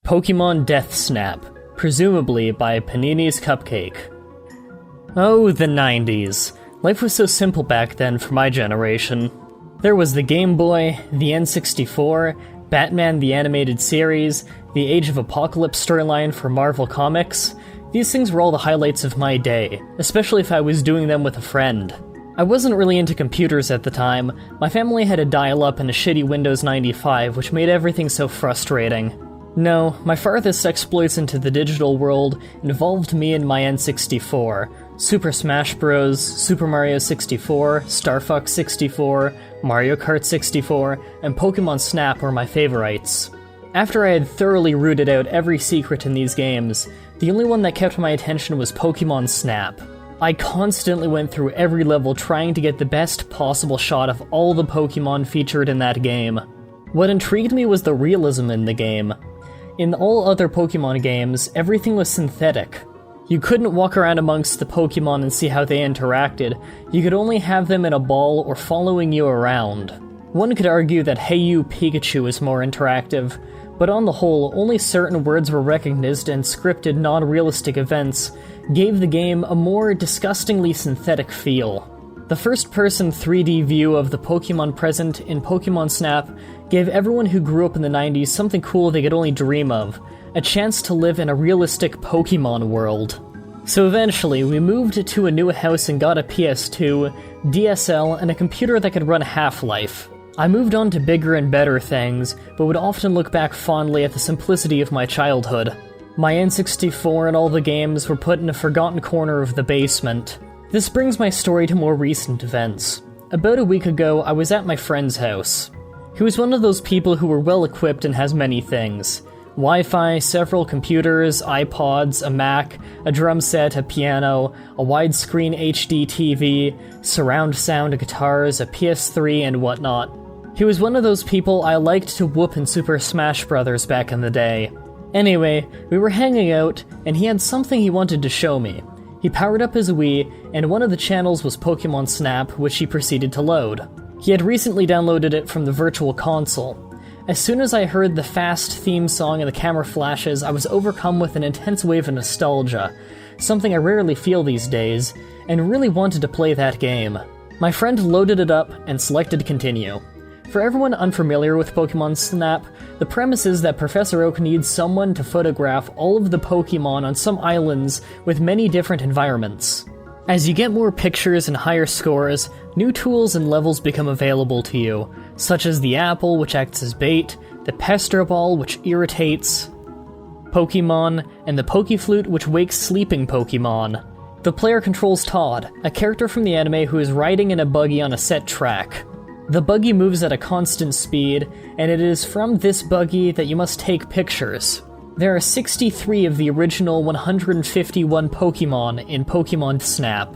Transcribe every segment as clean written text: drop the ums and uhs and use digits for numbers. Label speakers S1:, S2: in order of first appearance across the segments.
S1: Pokémon Death Snap, presumably by Panini's Cupcake. Oh, the 90s. Life was so simple back then for my generation. There was the Game Boy, the N64, Batman the Animated Series, the Age of Apocalypse storyline for Marvel Comics. These things were all the highlights of my day, especially if I was doing them with a friend. I wasn't really into computers at the time. My family had a dial-up and a shitty Windows 95, which made everything so frustrating. No, my farthest exploits into the digital world involved me and my N64. Super Smash Bros., Super Mario 64, Star Fox 64, Mario Kart 64, and Pokémon Snap were my favorites. After I had thoroughly rooted out every secret in these games, the only one that kept my attention was Pokémon Snap. I constantly went through every level trying to get the best possible shot of all the Pokémon featured in that game. What intrigued me was the realism in the game. In all other Pokémon games, everything was synthetic. You couldn't walk around amongst the Pokémon and see how they interacted. You could only have them in a ball or following you around. One could argue that Hey You Pikachu is more interactive, but on the whole, only certain words were recognized and scripted non-realistic events gave the game a more disgustingly synthetic feel. The first-person 3D view of the Pokémon present in Pokémon Snap gave everyone who grew up in the 90s something cool they could only dream of, a chance to live in a realistic Pokémon world. So eventually, we moved to a new house and got a PS2, DSL, and a computer that could run Half-Life. I moved on to bigger and better things, but would often look back fondly at the simplicity of my childhood. My N64 and all the games were put in a forgotten corner of the basement. This brings my story to more recent events. About a week ago, I was at my friend's house. He was one of those people who were well-equipped and has many things. Wi-Fi, several computers, iPods, a Mac, a drum set, a piano, a widescreen HD TV, surround sound guitars, a PS3, and whatnot. He was one of those people I liked to whoop in Super Smash Bros. Back in the day. Anyway, we were hanging out, and he had something he wanted to show me. He powered up his Wii, and one of the channels was Pokémon Snap, which he proceeded to load. He had recently downloaded it from the Virtual Console. As soon as I heard the fast theme song and the camera flashes, I was overcome with an intense wave of nostalgia, something I rarely feel these days, and really wanted to play that game. My friend loaded it up and selected Continue. For everyone unfamiliar with Pokémon Snap, the premise is that Professor Oak needs someone to photograph all of the Pokémon on some islands with many different environments. As you get more pictures and higher scores, new tools and levels become available to you, such as the apple, which acts as bait, the pester ball, which irritates Pokémon, and the Pokeflute, which wakes sleeping Pokémon. The player controls Todd, a character from the anime who is riding in a buggy on a set track. The buggy moves at a constant speed, and it is from this buggy that you must take pictures. There are 63 of the original 151 Pokémon in Pokémon Snap.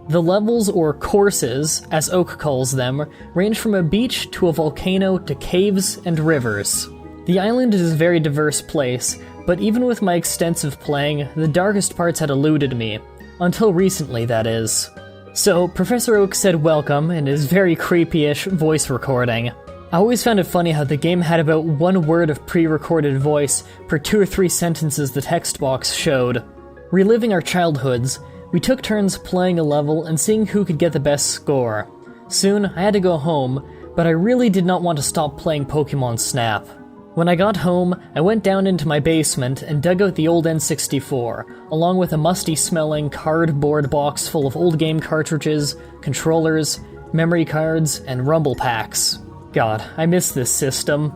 S1: The levels, or courses, as Oak calls them, range from a beach to a volcano to caves and rivers. The island is a very diverse place, but even with my extensive playing, the darkest parts had eluded me. Until recently, that is. So, Professor Oak said welcome in his very creepy-ish voice recording. I always found it funny how the game had about one word of pre-recorded voice per 2 or 3 sentences the text box showed. Reliving our childhoods, we took turns playing a level and seeing who could get the best score. Soon, I had to go home, but I really did not want to stop playing Pokémon Snap. When I got home, I went down into my basement and dug out the old N64, along with a musty-smelling cardboard box full of old game cartridges, controllers, memory cards, and rumble packs. God, I miss this system.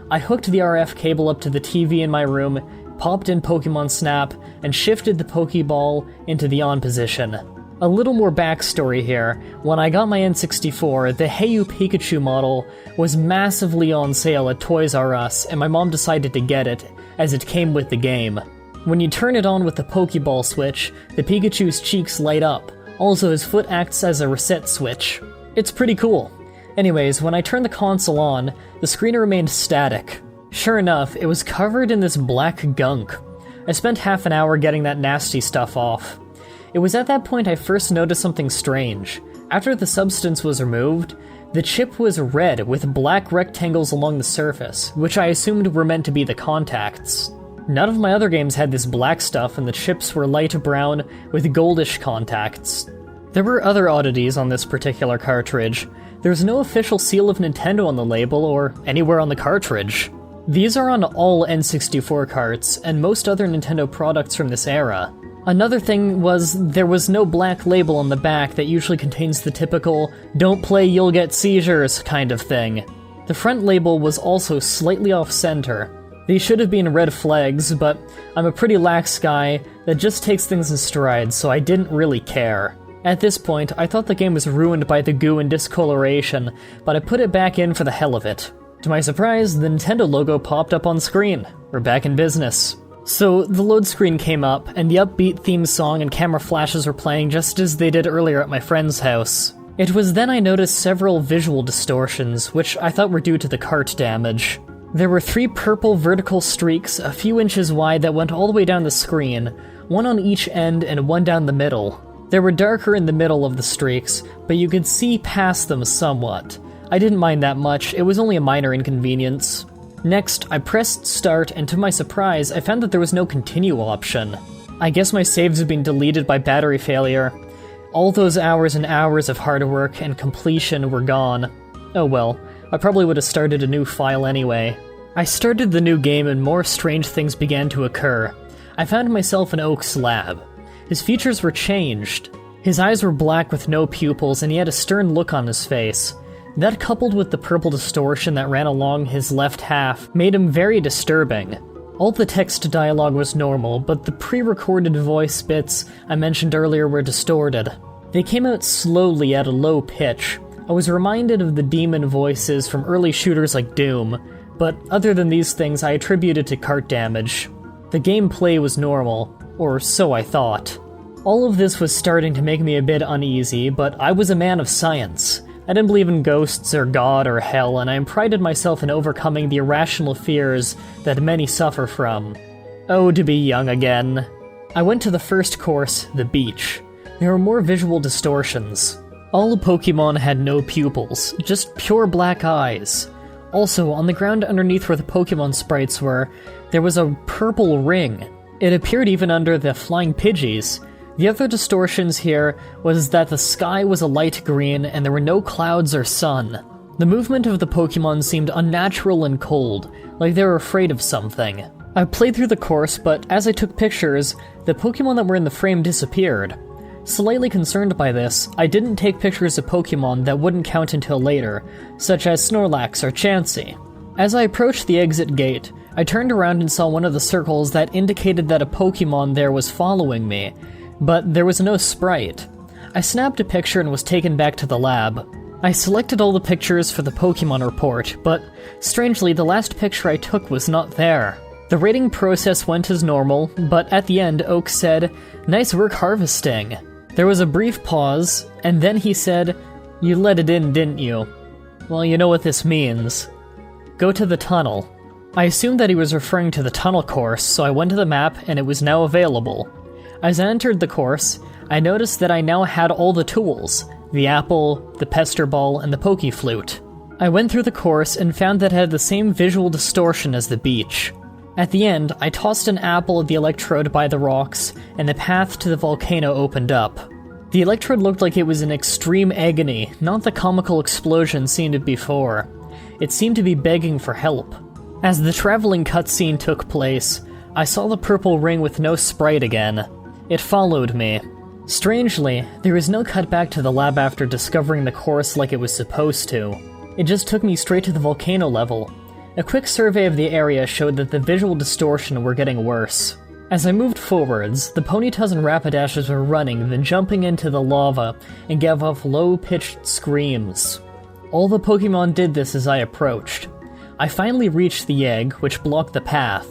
S1: I hooked the RF cable up to the TV in my room, popped in Pokémon Snap, and shifted the Pokeball into the on position. A little more backstory here. When I got my N64, the Hey You Pikachu model was massively on sale at Toys R Us, and my mom decided to get it, as it came with the game. When you turn it on with the Pokeball switch, the Pikachu's cheeks light up. Also, his foot acts as a reset switch. It's pretty cool. Anyways, when I turned the console on, the screen remained static. Sure enough, it was covered in this black gunk. I spent half an hour getting that nasty stuff off. It was at that point I first noticed something strange. After the substance was removed, the chip was red with black rectangles along the surface, which I assumed were meant to be the contacts. None of my other games had this black stuff, and the chips were light brown with goldish contacts. There were other oddities on this particular cartridge. There's no official seal of Nintendo on the label or anywhere on the cartridge. These are on all N64 carts, and most other Nintendo products from this era. Another thing was, there was no black label on the back that usually contains the typical, "don't play, you'll get seizures" kind of thing. The front label was also slightly off-center. These should have been red flags, but I'm a pretty lax guy that just takes things in stride, so I didn't really care. At this point, I thought the game was ruined by the goo and discoloration, but I put it back in for the hell of it. To my surprise, the Nintendo logo popped up on screen. We're back in business. So, the load screen came up, and the upbeat theme song and camera flashes were playing just as they did earlier at my friend's house. It was then I noticed several visual distortions, which I thought were due to the cart damage. There were 3 purple vertical streaks a few inches wide that went all the way down the screen, one on each end and one down the middle. They were darker in the middle of the streaks, but you could see past them somewhat. I didn't mind that much, it was only a minor inconvenience. Next, I pressed start, and to my surprise, I found that there was no continue option. I guess my saves had been deleted by battery failure. All those hours and hours of hard work and completion were gone. Oh well, I probably would have started a new file anyway. I started the new game and more strange things began to occur. I found myself in Oak's lab. His features were changed. His eyes were black with no pupils, and he had a stern look on his face. That, coupled with the purple distortion that ran along his left half, made him very disturbing. All the text dialogue was normal, but the pre-recorded voice bits I mentioned earlier were distorted. They came out slowly at a low pitch. I was reminded of the demon voices from early shooters like Doom, but other than these things I attributed to cart damage. The gameplay was normal, or so I thought. All of this was starting to make me a bit uneasy, but I was a man of science. I didn't believe in ghosts or God or hell, and I prided myself in overcoming the irrational fears that many suffer from. Oh, to be young again. I went to the first course, the beach. There were more visual distortions. All Pokémon had no pupils, just pure black eyes. Also, on the ground underneath where the Pokémon sprites were, there was a purple ring. It appeared even under the flying Pidgeys. The other distortions here was that the sky was a light green and there were no clouds or sun. The movement of the Pokémon seemed unnatural and cold, like they were afraid of something. I played through the course, but as I took pictures, the Pokémon that were in the frame disappeared. Slightly concerned by this, I didn't take pictures of Pokémon that wouldn't count until later, such as Snorlax or Chansey. As I approached the exit gate, I turned around and saw one of the circles that indicated that a Pokémon there was following me, but there was no sprite. I snapped a picture and was taken back to the lab. I selected all the pictures for the Pokémon report, but strangely the last picture I took was not there. The rating process went as normal, but at the end Oak said, "Nice work harvesting." There was a brief pause, and then he said, "You let it in, didn't you?" Well, you know what this means. Go to the tunnel. I assumed that he was referring to the tunnel course, so I went to the map and it was now available. As I entered the course, I noticed that I now had all the tools, the apple, the pester ball, and the pokey flute. I went through the course and found that it had the same visual distortion as the beach. At the end, I tossed an apple at the electrode by the rocks, and the path to the volcano opened up. The electrode looked like it was in extreme agony, not the comical explosion seen before. It seemed to be begging for help. As the traveling cutscene took place, I saw the purple ring with no sprite again. It followed me. Strangely, there was no cut back to the lab after discovering the course like it was supposed to. It just took me straight to the volcano level. A quick survey of the area showed that the visual distortion were getting worse. As I moved forwards, the Ponytas and Rapidashes were running, then jumping into the lava, and gave off low-pitched screams. All the Pokémon did this as I approached. I finally reached the egg, which blocked the path.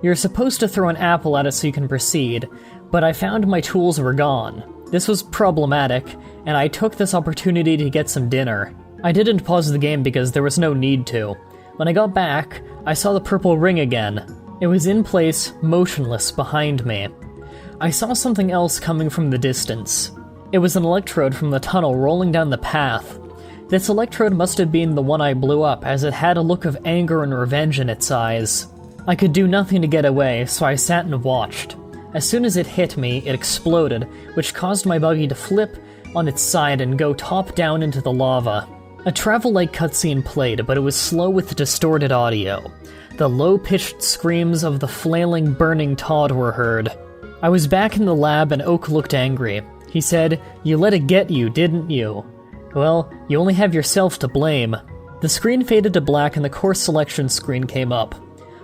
S1: You're supposed to throw an apple at it so you can proceed, but I found my tools were gone. This was problematic, and I took this opportunity to get some dinner. I didn't pause the game because there was no need to. When I got back, I saw the purple ring again. It was in place, motionless, behind me. I saw something else coming from the distance. It was an electrode from the tunnel rolling down the path. This electrode must have been the one I blew up, as it had a look of anger and revenge in its eyes. I could do nothing to get away, so I sat and watched. As soon as it hit me, it exploded, which caused my buggy to flip on its side and go top down into the lava. A travel-like cutscene played, but it was slow with distorted audio. The low-pitched screams of the flailing, burning Todd were heard. I was back in the lab and Oak looked angry. He said, "You let it get you, didn't you?" Well, you only have yourself to blame. The screen faded to black and the course selection screen came up.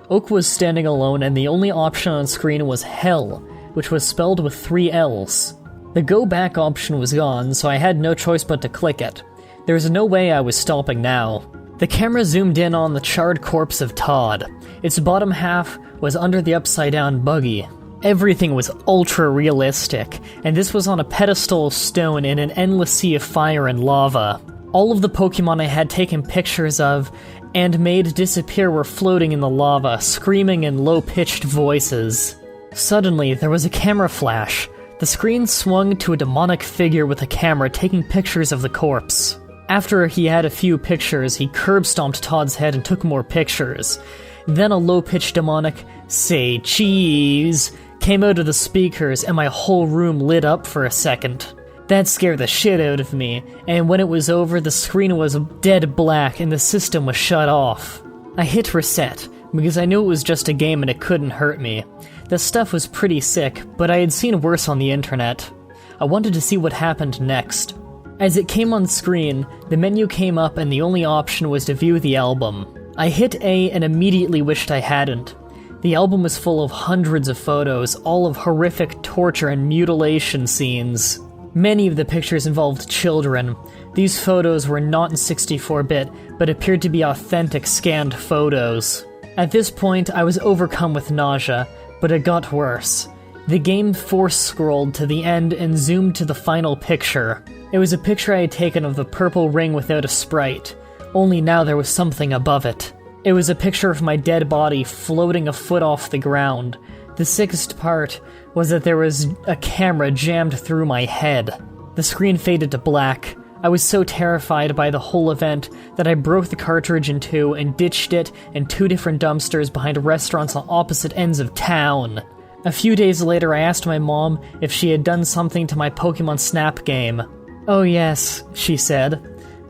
S1: Oak was standing alone and the only option on screen was Hell, which was spelled with 3 L's. The go back option was gone, so I had no choice but to click it. There was no way I was stopping now. The camera zoomed in on the charred corpse of Todd. Its bottom half was under the upside-down buggy. Everything was ultra-realistic, and this was on a pedestal of stone in an endless sea of fire and lava. All of the Pokémon I had taken pictures of and made disappear were floating in the lava, screaming in low-pitched voices. Suddenly, there was a camera flash. The screen swung to a demonic figure with a camera taking pictures of the corpse. After he had a few pictures, he curb-stomped Todd's head and took more pictures. Then a low-pitched demonic, "Say cheese," came out of the speakers and my whole room lit up for a second. That scared the shit out of me, and when it was over, the screen was dead black and the system was shut off. I hit reset, because I knew it was just a game and it couldn't hurt me. The stuff was pretty sick, but I had seen worse on the internet. I wanted to see what happened next. As it came on screen, the menu came up and the only option was to view the album. I hit A and immediately wished I hadn't. The album was full of hundreds of photos, all of horrific torture and mutilation scenes. Many of the pictures involved children. These photos were not in 64-bit, but appeared to be authentic scanned photos. At this point, I was overcome with nausea, but it got worse. The game force-scrolled to the end and zoomed to the final picture. It was a picture I had taken of the purple ring without a sprite, only now there was something above it. It was a picture of my dead body floating a foot off the ground. The sickest part was that there was a camera jammed through my head. The screen faded to black. I was so terrified by the whole event that I broke the cartridge in 2 and ditched it in 2 different dumpsters behind restaurants on opposite ends of town. A few days later, I asked my mom if she had done something to my Pokémon Snap game. "Oh yes," she said.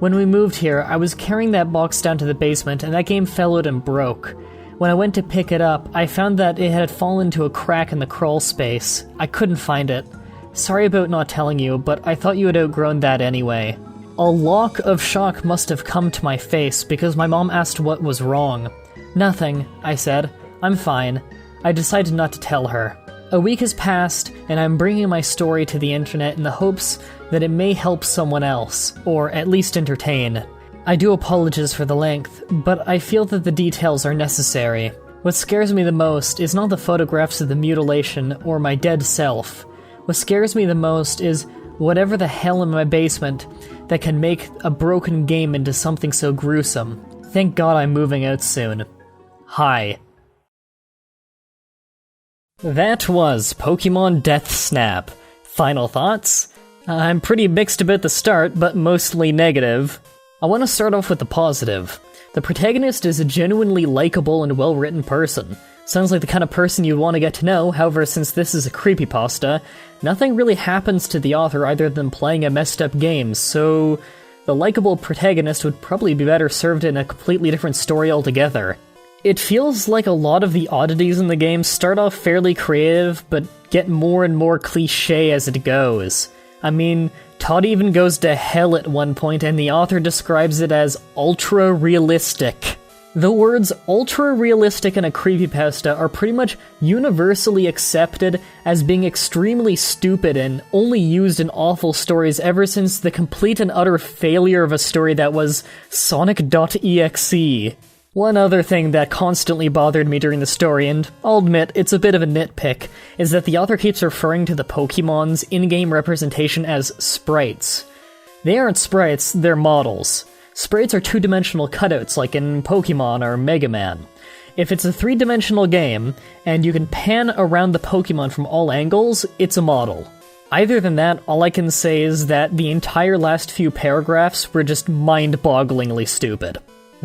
S1: "When we moved here, I was carrying that box down to the basement and that game fell out and broke. When I went to pick it up, I found that it had fallen into a crack in the crawl space. I couldn't find it. Sorry about not telling you, but I thought you had outgrown that anyway." A lock of shock must have come to my face because my mom asked what was wrong. "Nothing," I said. "I'm fine." I decided not to tell her. A week has passed, and I'm bringing my story to the internet in the hopes that it may help someone else, or at least entertain. I do apologize for the length, but I feel that the details are necessary. What scares me the most is not the photographs of the mutilation or my dead self. What scares me the most is whatever the hell in my basement that can make a broken game into something so gruesome. Thank God I'm moving out soon. Hi. That was Pokémon Death Snap. Final thoughts? I'm pretty mixed about the start, but mostly negative. I want to start off with the positive. The protagonist is a genuinely likable and well-written person. Sounds like the kind of person you want to get to know, however, since this is a creepypasta, nothing really happens to the author other than playing a messed up game, so the likable protagonist would probably be better served in a completely different story altogether. It feels like a lot of the oddities in the game start off fairly creative, but get more and more cliché as it goes. I mean, Todd even goes to hell at one point, and the author describes it as ultra-realistic. The words ultra-realistic in a creepypasta are pretty much universally accepted as being extremely stupid and only used in awful stories ever since the complete and utter failure of a story that was Sonic.exe. One other thing that constantly bothered me during the story, and I'll admit it's a bit of a nitpick, is that the author keeps referring to the Pokémon's in-game representation as sprites. They aren't sprites, they're models. Sprites are two-dimensional cutouts like in Pokémon or Mega Man. If it's a three-dimensional game, and you can pan around the Pokémon from all angles, it's a model. Other than that, all I can say is that the entire last few paragraphs were just mind-bogglingly stupid.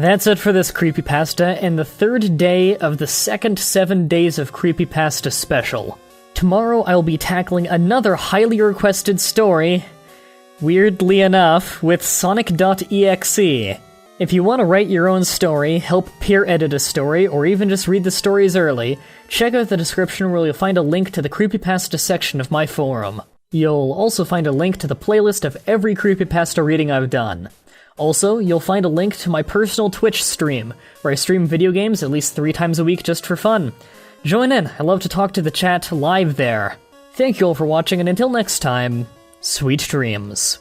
S1: That's it for this creepypasta, and the third day of the second 7 days of creepypasta special. Tomorrow I'll be tackling another highly requested story, weirdly enough, with Sonic.exe. If you want to write your own story, help peer edit a story, or even just read the stories early, check out the description where you'll find a link to the creepypasta section of my forum. You'll also find a link to the playlist of every creepypasta reading I've done. Also, you'll find a link to my personal Twitch stream, where I stream video games at least 3 times a week just for fun. Join in, I love to talk to the chat live there. Thank you all for watching, and until next time, sweet dreams.